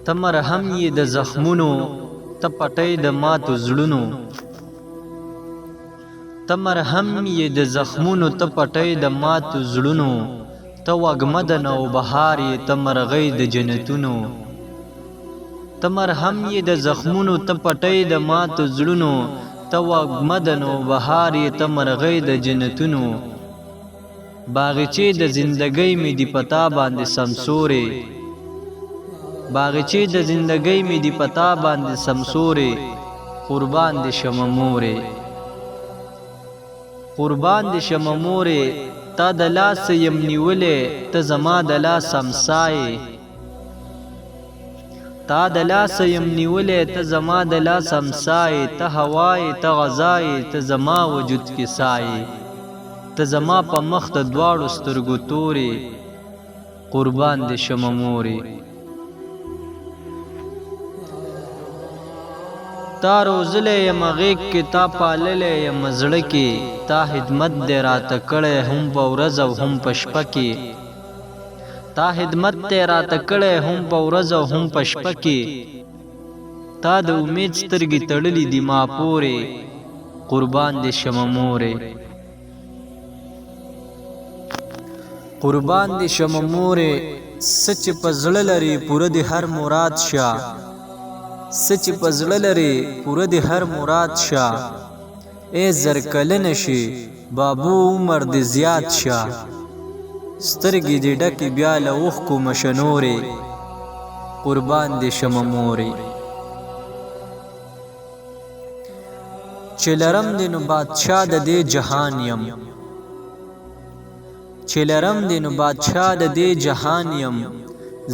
ته مرهم یې د زخمونو ته پټۍ د ماتو زړونو ته مرهم یې د زخمونو ته پټۍ د ماتو زړونو ته وږمه د نوبهار یې ته مرغۍ د جنتونو ته مرهم یې د زخمونو ته پټۍ د ماتو زړونو ته وږمه د نوبهار یې ته مرغۍ د جنتونو باغچې د زندګۍ مې دی پتا باندې سمسورې باغچې د زندګۍ مې دی پتا باندې سمسورې قربان دې شمه مورې قربان دې شمه مورې تا د لاس یم نیولې ته زما د لاس همسایې تا د لاس یم نیولې ته زما د لاس همسایې ته هوایې ته غذایې ته زما وجود کې سایې ته زما په مخ د دواړو سترګو تورې قربان دې شمه مورې تا روزلې یم غیږ کې تا پاللې یم زړه کې تا خدمت دې راته کړی هم په ورځ او هم په شپه کې تا خدمت دې راته کړی هم په ورځ او هم په شپه کې تا د امید سترګې تړلې دي ما پورې قربان دې شمه مورې قربان دې شمه مورې سچ په زړه لري پوره دې هر مراد شه سچ په زړه لري پوره دې هر مراد شه ای زرکلنه شي بابو عمر دې زیات شه سترګې دې ډکې بیا له اوښکو مشنورې قربان دې شمه مورې چې لرم دې نو بادشاه د دې جهان یم چې لرم دې نو بادشاه د دې جهان یم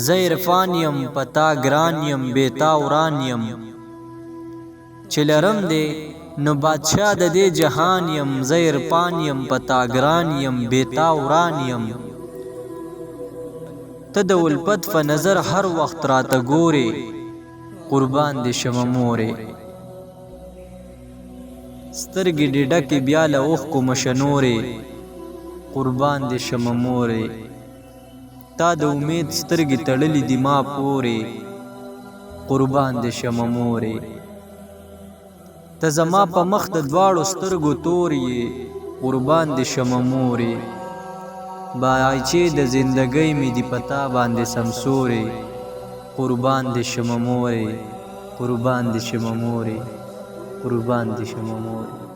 زه عرفان یم پتا ګران یم بیتا وران یم چې لرم دې نو بادشاه د دې جهان یم زه عرفان یم پتا ګران یم بیتا وران یم ته د الفت په نظر هر وخت راته ګورې قربان دې شمه مورې سترګې دې ډکې بیا له اوښکو مشنورې قربان دې شمه مورې تا د امید سترګې تړلې دي ما پورې قربان دې شمه مورې ته زما په مخ د دواړو سترګو تور یې قربان دې شمه مورې باغچې د زندګۍ مې دی پتا باندې سمسورې قربان دې شمه مورې قربان دې شمه مورې قربان دې شمه مورې